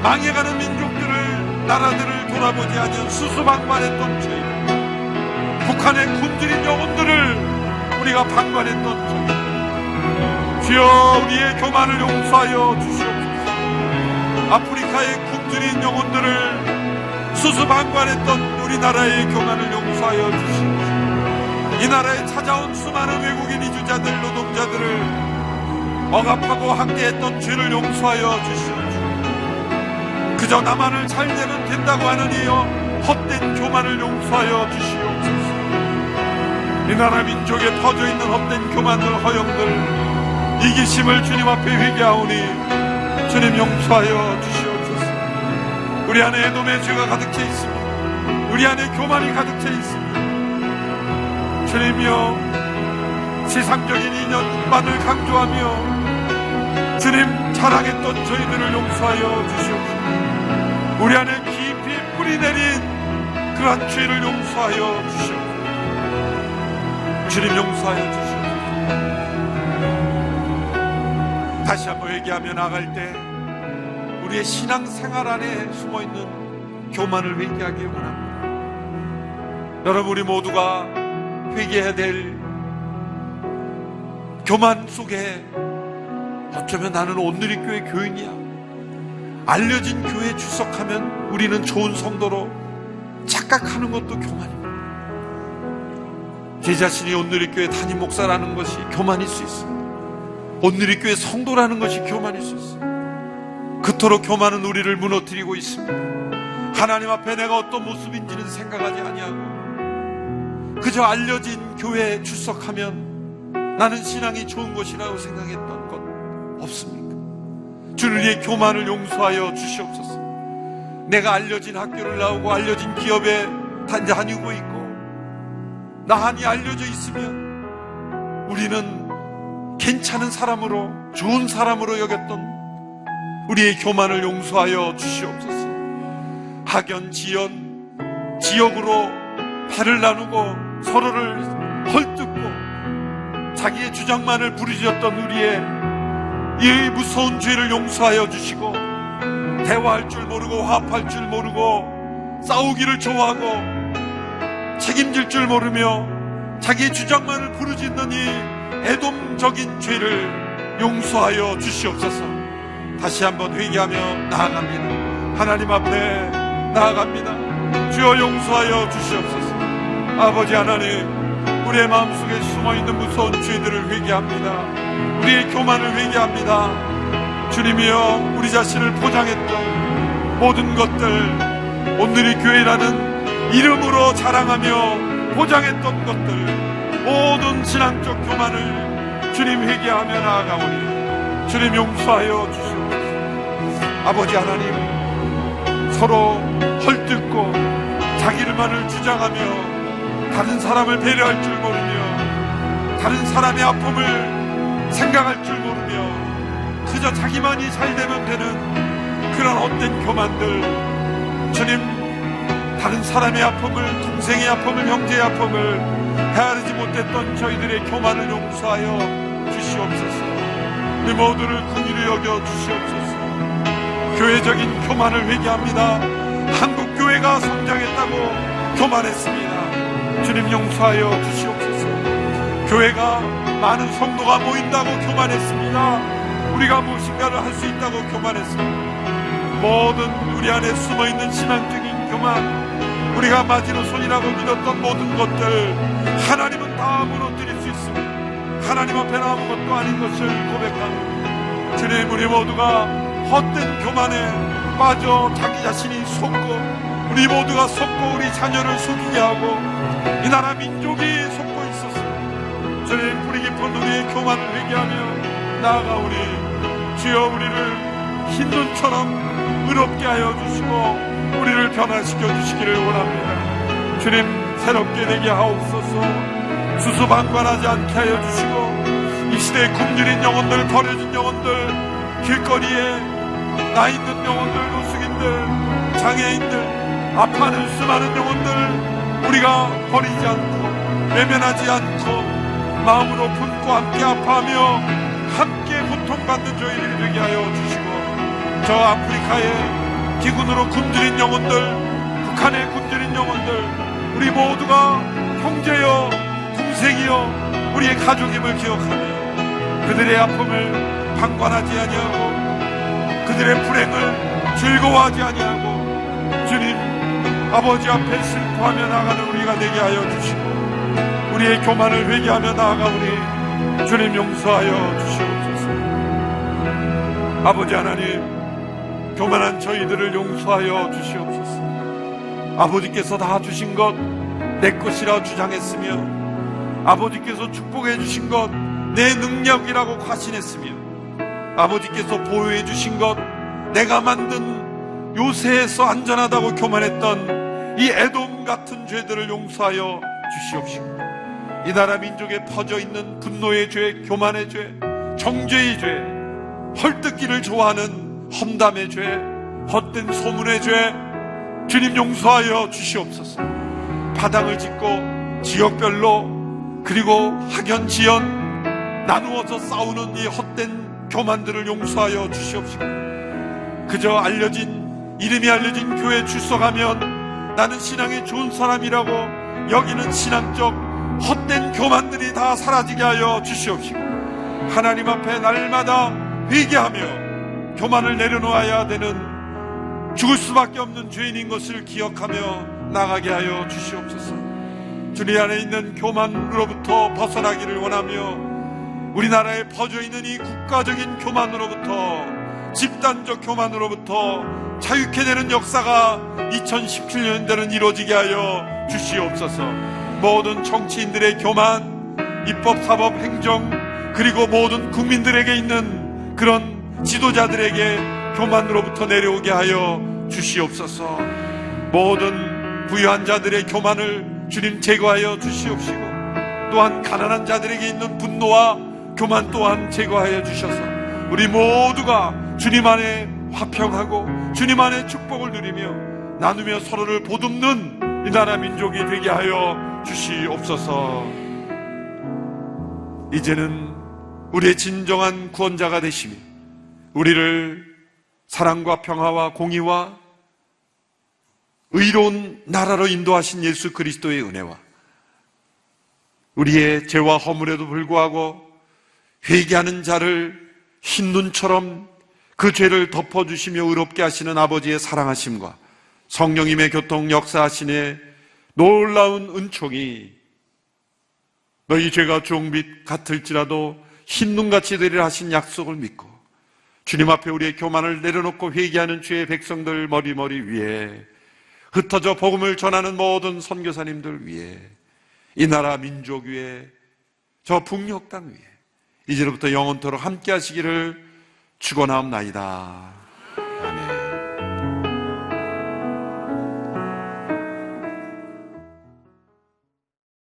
B: 망해가는 민족들을, 나라들을 돌아보지 않은 수수방관했던 저희들, 북한의 굶주린 영혼들을 우리가 방관했던 저희들, 주여 우리의 교만을 용서하여 주시옵소서. 아프리카의 굶주린 영혼들을 수수방관했던 우리나라의 교만을 용서하여 주시옵소서. 이 나라에 찾아온 수많은 외국인 이주자들, 노동자들을 억압하고 학대했던 죄를 용서하여 주시옵소서. 그저 나만을 잘되면 된다고 하는 이 헛된 교만을 용서하여 주시옵소서. 이 나라 민족에 퍼져있는 헛된 교만들, 허영들, 이기심을 주님 앞에 회개하오니 주님 용서하여 주시옵소서. 우리 안에 에돔의 죄가 가득 차 있습니다. 우리 안에 교만이 가득 차 있습니다. 주님이여, 세상적인 인연만을 강조하며 주님 자랑했던 저희들을 용서하여 주시옵소서. 우리 안에 깊이 뿌리 내린 그러한 죄를 용서하여 주시옵소서. 주님 용서하여 주시옵소서. 다시 한번 회개하며 나갈 때 우리의 신앙생활 안에 숨어있는 교만을 회개하기 원합니다. 여러분, 우리 모두가 회개해야 될 교만 속에, 어쩌면 나는 온누리교회 교인이야, 알려진 교회에 출석하면 우리는 좋은 성도로 착각하는 것도 교만입니다. 제 자신이 온누리교회 담임 목사라는 것이 교만일 수 있습니다. 온누리교회 성도라는 것이 교만일 수 있습니다. 그토록 교만은 우리를 무너뜨리고 있습니다. 하나님 앞에 내가 어떤 모습인지는 생각하지 아니하고 그저 알려진 교회에 출석하면 나는 신앙이 좋은 것이라고 생각했던 것 없습니까? 주는 우리의 교만을 용서하여 주시옵소서. 내가 알려진 학교를 나오고 알려진 기업에 다니고 있고 나한이 알려져 있으면 우리는 괜찮은 사람으로, 좋은 사람으로 여겼던 우리의 교만을 용서하여 주시옵소서. 학연, 지연, 지역으로 발을 나누고 서로를 헐뜯고 자기의 주장만을 부르짖었던 우리의 이 무서운 죄를 용서하여 주시고, 대화할 줄 모르고 화합할 줄 모르고 싸우기를 좋아하고 책임질 줄 모르며 자기의 주장만을 부르짖는 이 애돔적인 죄를 용서하여 주시옵소서. 다시 한번 회개하며 나아갑니다. 하나님 앞에 나아갑니다. 주여 용서하여 주시옵소서. 아버지 하나님, 우리의 마음속에 숨어있는 무서운 죄들을 회개합니다. 우리의 교만을 회개합니다. 주님이여, 우리 자신을 포장했던 모든 것들, 오늘의 교회라는 이름으로 자랑하며 포장했던 것들, 모든 신앙적 교만을 주님 회개하며 나아가오니 주님 용서하여 주시옵소서. 아버지 하나님, 서로 헐뜯고 자기만을 주장하며 다른 사람을 배려할 줄 모르며 다른 사람의 아픔을 생각할 줄 모르며 그저 자기만이 잘 되면 되는 그런 헛된 교만들, 주님, 다른 사람의 아픔을, 동생의 아픔을, 형제의 아픔을 헤아리지 못했던 저희들의 교만을 용서하여 주시옵소서. 우리 모두를 긍휼히 여겨 주시옵소서. 교회적인 교만을 회개합니다. 한국 교회가 성장했다고 교만했습니다. 주님 용서하여 주시옵소서. 교회가 많은 성도가 모인다고 교만했습니다. 우리가 무엇인가를 할 수 있다고 교만했습니다. 모든 우리 안에 숨어있는 신앙적인 교만, 우리가 마지노선이라고 믿었던 모든 것들, 하나님은 다 무너뜨릴 수 있습니다. 하나님 앞에는 아무것도 아닌 것을 고백합니다. 주님, 우리 모두가 헛된 교만에 빠져 자기 자신이 속고, 우리 모두가 속고 우리 자녀를 속이게 하고 이 나라 민족이 속고 있었습니다. 주님, 뿌리 깊은 우리의 교만을 회개하며 나아가오니 주여, 우리를 흰눈처럼 의롭게 하여 주시고 우리를 변화시켜 주시기를 원합니다. 주님, 새롭게 되게 하옵소서. 수수방관하지 않게 하여 주시고 이 시대에 굶주린 영혼들, 버려진 영혼들, 길거리에 나 있는 영혼들, 노숙인들, 장애인들, 아파하는 수많은 영혼들 우리가 버리지 않고 외면하지 않고 마음으로 품고 함께 아파하며 함께 고통받는 저희들이 되게 하여 주시고, 저 아프리카의 기근으로 굶주린 영혼들, 북한의 굶주린 영혼들, 우리 모두가 형제여 동생이여 우리의 가족임을 기억하며 그들의 아픔을 방관하지 아니하고 그들의 불행을 즐거워하지 아니하고 주님 아버지 앞에 슬퍼하며 나아가는 우리가 되게 하여 주시고, 우리의 교만을 회개하며 나아가오니 주님 용서하여 주시옵소서. 아버지 하나님, 교만한 저희들을 용서하여 주시옵소서. 아버지께서 다 주신 것 내 것이라 주장했으며 아버지께서 축복해 주신 것 내 능력이라고 과신했으며 아버지께서 보호해 주신 것 내가 만든 요새에서 안전하다고 교만했던 이 에돔 같은 죄들을 용서하여 주시옵시고, 이 나라 민족에 퍼져 있는 분노의 죄, 교만의 죄, 정죄의 죄, 헐뜯기를 좋아하는 험담의 죄, 헛된 소문의 죄, 주님 용서하여 주시옵소서. 파당을 짓고 지역별로 그리고 학연 지연 나누어서 싸우는 이 헛된 교만들을 용서하여 주시옵시고, 그저 이름이 알려진 교회에 출석하면 나는 신앙이 좋은 사람이라고 여기는 신앙적 헛된 교만들이 다 사라지게 하여 주시옵시고, 하나님 앞에 날마다 회개하며 교만을 내려놓아야 되는 죽을 수밖에 없는 죄인인 것을 기억하며 나가게 하여 주시옵소서. 주님 안에 있는 교만으로부터 벗어나기를 원하며 우리나라에 퍼져있는 이 국가적인 교만으로부터, 집단적 교만으로부터 자유케 되는 역사가 2017년대는 이루어지게 하여 주시옵소서. 모든 정치인들의 교만, 입법, 사법, 행정, 그리고 모든 국민들에게 있는 그런 지도자들에게 교만으로부터 내려오게 하여 주시옵소서. 모든 부유한 자들의 교만을 주님 제거하여 주시옵시고, 또한 가난한 자들에게 있는 분노와 교만 또한 제거하여 주셔서 우리 모두가 주님 안에 화평하고 주님 안에 축복을 누리며 나누며 서로를 보듬는 이 나라 민족이 되게 하여 주시옵소서. 이제는 우리의 진정한 구원자가 되시며 우리를 사랑과 평화와 공의와 의로운 나라로 인도하신 예수 그리스도의 은혜와 우리의 죄와 허물에도 불구하고 회개하는 자를 흰눈처럼 그 죄를 덮어주시며 의롭게 하시는 아버지의 사랑하심과 성령님의 교통 역사하시네 놀라운 은총이 너희 죄가 주홍빛 같을지라도 흰눈같이 되리라 하신 약속을 믿고 주님 앞에 우리의 교만을 내려놓고 회개하는 주의 백성들 머리머리 위에 흩어져 복음을 전하는 모든 선교사님들 위에 이 나라 민족 위에, 저 북녘 땅 위에 이제로부터 영원토록 함께 하시기를 축원하옵나이다.